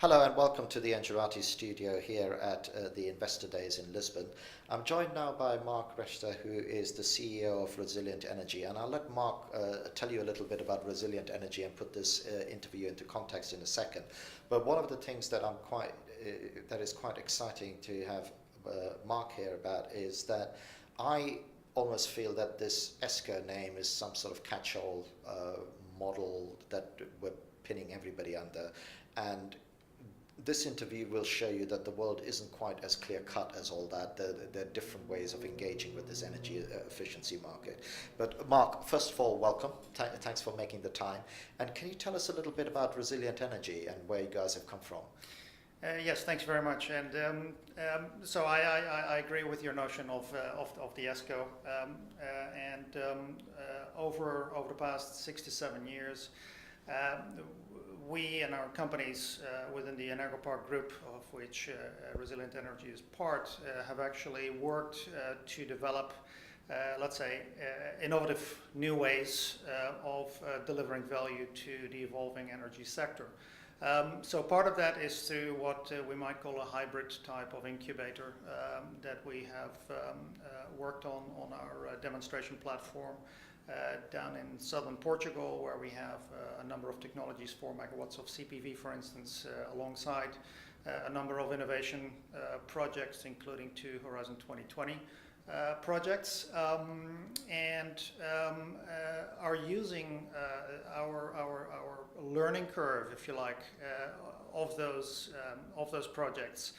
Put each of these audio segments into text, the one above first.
Hello and welcome to the Angelati studio here at the Investor Days in Lisbon. I'm joined now by Marc Rechter, who is the CEO of Resilient Energy, and I'll let Marc tell you a little bit about Resilient Energy and put this interview into context in a second. But one of the things that that is quite exciting to have Marc here about is that I almost feel that this ESCO name is some sort of catch-all model that we're pinning everybody under, and this interview will show you that the world isn't quite as clear-cut as all that. There are different ways of engaging with this energy efficiency market. But Marc, first of all, welcome. Thanks for making the time. And can you tell us a little bit about Resilient Energy and where you guys have come from? Yes, thanks very much. And so I agree with your notion of the ESCO. Over the past 6 to 7 years, we and our companies within the Energopark group, of which Resilient Energy is part, have actually worked to develop, let's say, innovative new ways of delivering value to the evolving energy sector. So part of that is through what we might call a hybrid type of incubator that we have worked on our demonstration platform down in southern Portugal, where we have a number of technologies, 4 megawatts of CPV, for instance, alongside a number of innovation projects, including 2 Horizon 2020 projects, and are using our learning curve, if you like, of those projects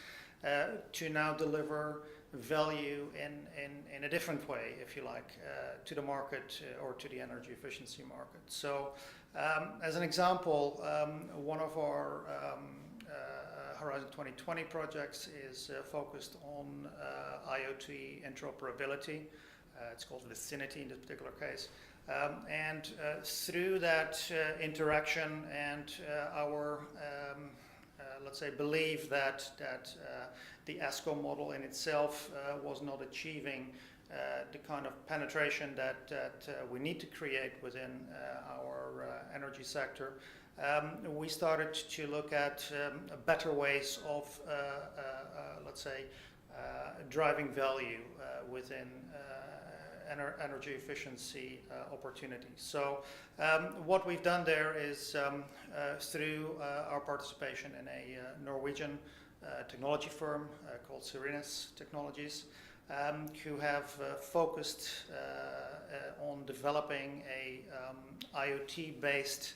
to now deliver value in a different way, if you like, to the market or to the energy efficiency market. So as an example, one of our Horizon 2020 projects is focused on IoT interoperability. It's called Vicinity in this particular case. And through that interaction and our let's say, believe that the ESCO model in itself was not achieving the kind of penetration that we need to create within our energy sector. We started to look at better ways of, let's say, driving value within energy efficiency opportunities. So what we've done there is through our participation in a Norwegian technology firm called Serenus Technologies, who have focused on developing a IoT-based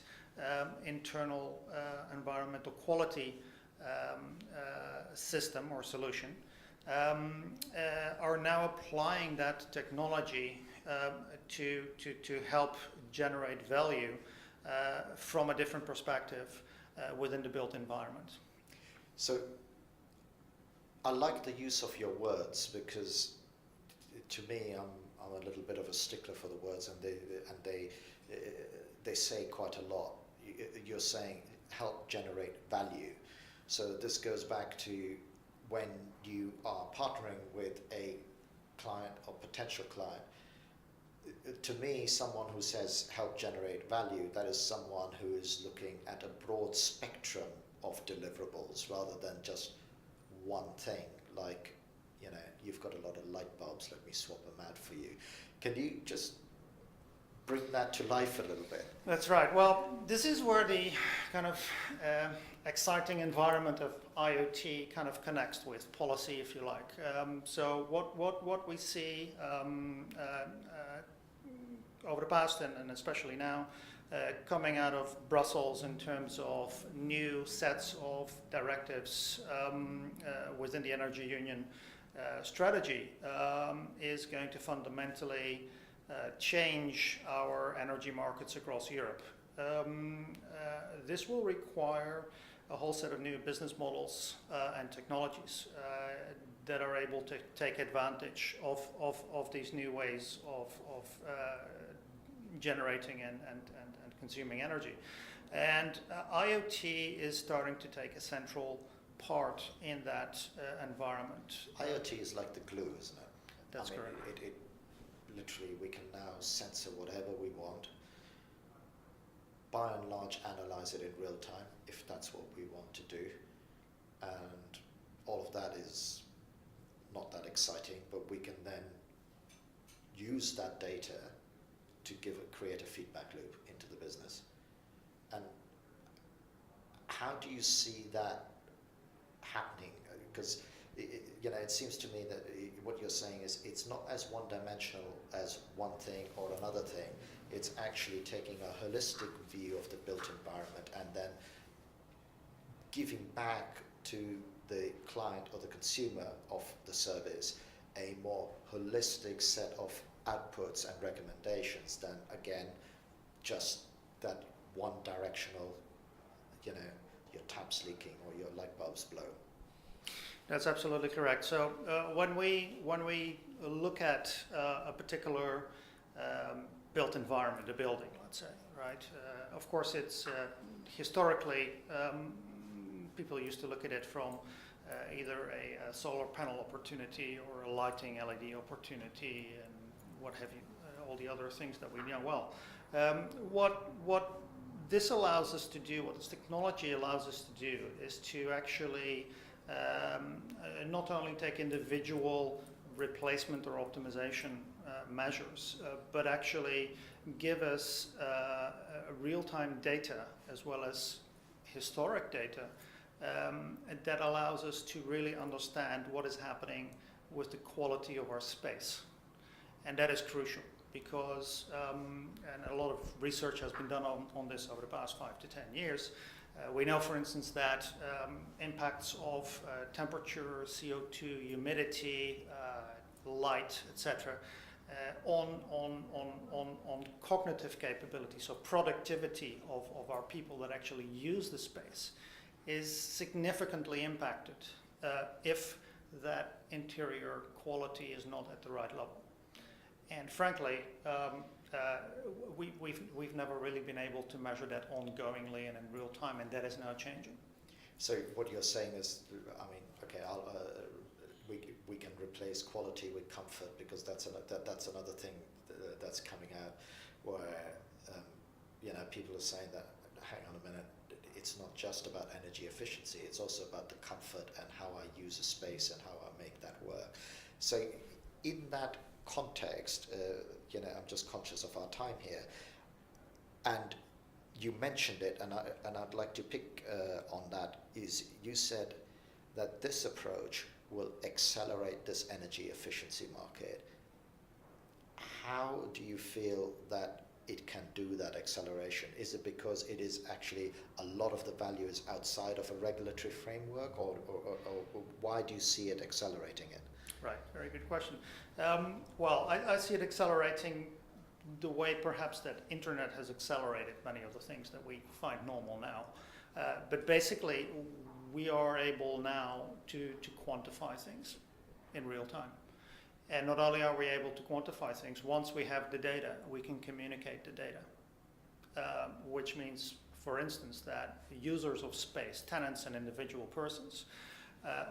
internal environmental quality system or solution, are now applying that technology to help generate value from a different perspective within the built environment. So I like the use of your words, because to me I'm a little bit of a stickler for the words, and they say quite a lot. You're saying help generate value. So this goes back to when you are partnering with a client or potential client. To me, someone who says help generate value, that is someone who is looking at a broad spectrum of deliverables rather than just one thing, like, you know, you've got a lot of light bulbs, let me swap them out for you. Can you just bring that to life a little bit? That's right. Well, this is where the kind of exciting environment of IoT kind of connects with policy, if you like. So what we see over the past and especially now, coming out of Brussels in terms of new sets of directives within the Energy Union strategy, is going to fundamentally change our energy markets across Europe. This will require a whole set of new business models and technologies that are able to take advantage of these new ways of generating and consuming energy. And IoT is starting to take a central part in that environment. IoT is like the glue, isn't it? That's correct. It literally, we can now censor whatever we want, by and large analyze it in real time, if that's what we want to do, and all of that is not that exciting, but we can then use that data to create a feedback loop into the business. And how do you see that happening? Because it seems to me that what you're saying is it's not as one-dimensional as one thing or another thing. It's actually taking a holistic view of the built environment and then giving back to the client or the consumer of the service a more holistic set of outputs and recommendations than, again, just that one directional, your tap's leaking or your light bulb's blown. That's absolutely correct. So when we look at a particular built environment, a building, let's say, right? Of course, it's historically people used to look at it from either a solar panel opportunity or a lighting LED opportunity and what have you, all the other things that we know well. What this allows us to do, what this technology allows us to do, is to actually not only take individual replacement or optimization measures, but actually give us real-time data as well as historic data that allows us to really understand what is happening with the quality of our space. And that is crucial because, and a lot of research has been done on this over the past 5 to 10 years. We know, for instance, that impacts of temperature, CO2, humidity, light, etc., on cognitive capability, so productivity of our people that actually use the space, is significantly impacted if that interior quality is not at the right level. And frankly, we've never really been able to measure that ongoingly and in real time, and that is now changing. So what you're saying is, I mean, okay, we can replace quality with comfort, because that's another thing that's coming out where people are saying that, hang on a minute, it's not just about energy efficiency, it's also about the comfort and how I use a space and how I make that work. So in that context, I'm just conscious of our time here, and you mentioned it, and I'd like to pick on that, is you said that this approach will accelerate this energy efficiency market. How do you feel that it can do that acceleration? Is it because it is actually a lot of the value is outside of a regulatory framework, or why do you see it accelerating it? Right, very good question. Well, I see it accelerating the way perhaps that internet has accelerated many of the things that we find normal now. But basically, we are able now to quantify things in real time. And not only are we able to quantify things, once we have the data, we can communicate the data. Which means, for instance, that users of space, tenants and individual persons,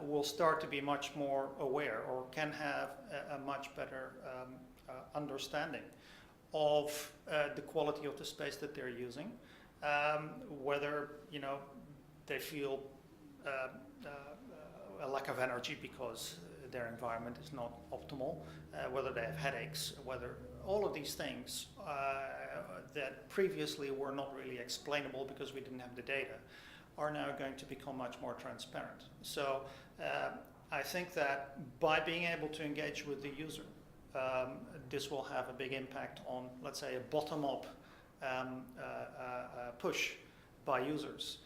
will start to be much more aware, or can have a much better understanding of the quality of the space that they're using, whether they feel a lack of energy because their environment is not optimal, whether they have headaches, whether all of these things that previously were not really explainable because we didn't have the data, are now going to become much more transparent. So I think that by being able to engage with the user, this will have a big impact on, let's say, a bottom-up push by users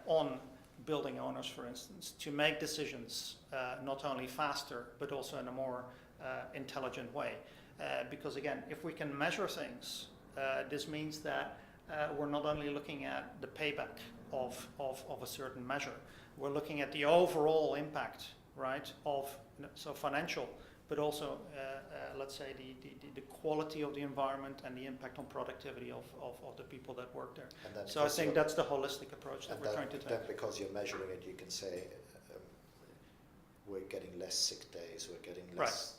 on building owners, for instance, to make decisions not only faster, but also in a more intelligent way. Because again, if we can measure things, this means that we're not only looking at the payback of a certain measure, we're looking at the overall impact, right, of so financial, but also let's say the quality of the environment and the impact on productivity of the people that work there. So I think that's the holistic approach that we're trying to take. Then because you're measuring it, you can say we're getting less sick days, we're getting less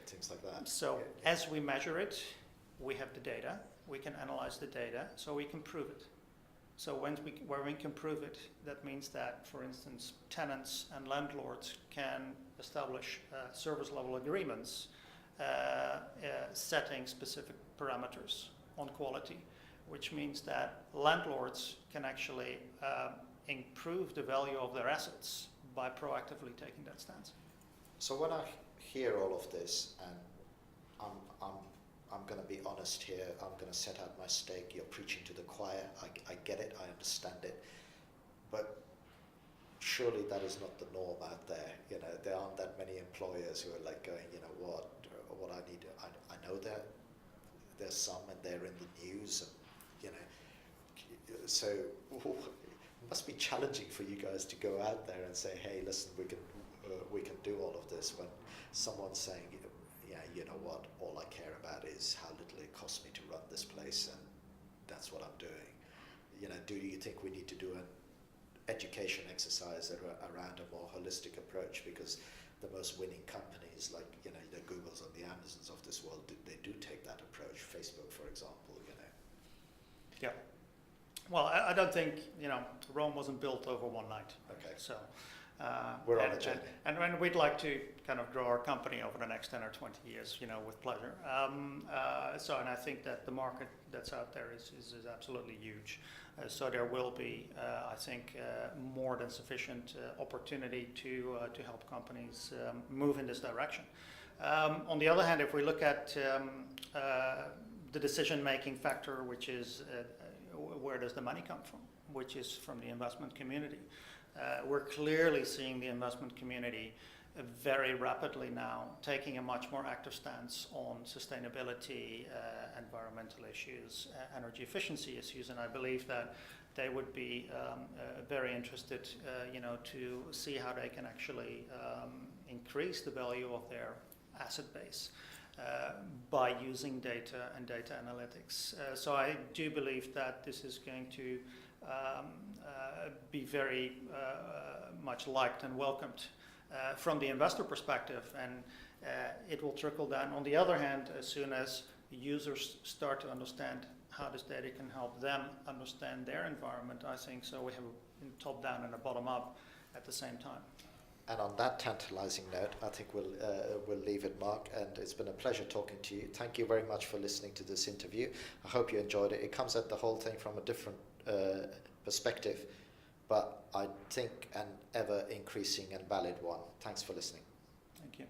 things like that. So as we measure it, we have the data, we can analyze the data, so we can prove it. So where we can prove it, that means that, for instance, tenants and landlords can establish service level agreements setting specific parameters on quality, which means that landlords can actually improve the value of their assets by proactively taking that stance. So when I hear all of this, and I'm going to be honest here, I'm going to set out my stake. You're preaching to the choir. I get it. I understand it. But surely that is not the norm out there. You know, there aren't that many employers who are like going, you know, what I need. I know that there's some, and they're in the news, and you know, so it must be challenging for you guys to go out there and say, hey, listen, we can do all of this, when someone's saying, yeah, you know what, all I care about is how little it costs me to run this place, and that's what I'm doing. You know, do you think we need to do an education exercise around a more holistic approach? Because the most winning companies, like, you know, the Googles and the Amazons of this world, they do take that approach. Facebook, for example, you know. Yeah. Well, I don't think, you know, Rome wasn't built over one night. Okay. So we're on a journey. And we'd like to kind of grow our company over the next 10 or 20 years, you know, with pleasure. And I think that the market that's out there is absolutely huge. So there will be, I think, more than sufficient opportunity to help companies move in this direction. On the other hand, if we look at the decision-making factor, which is where does the money come from, which is from the investment community. We're clearly seeing the investment community very rapidly now taking a much more active stance on sustainability, environmental issues, energy efficiency issues, and I believe that they would be very interested, you know, to see how they can actually increase the value of their asset base by using data and data analytics. So I do believe that this is going to be very much liked and welcomed from the investor perspective, and it will trickle down. On the other hand, as soon as users start to understand how this data can help them understand their environment, I think so we have a top down and a bottom up at the same time. And on that tantalizing note, I think we'll leave it, Mark, and it's been a pleasure talking to you. Thank you very much for listening to this interview. I hope you enjoyed it. It comes at the whole thing from a different perspective, but I think an ever increasing and valid one. Thanks for listening. Thank you.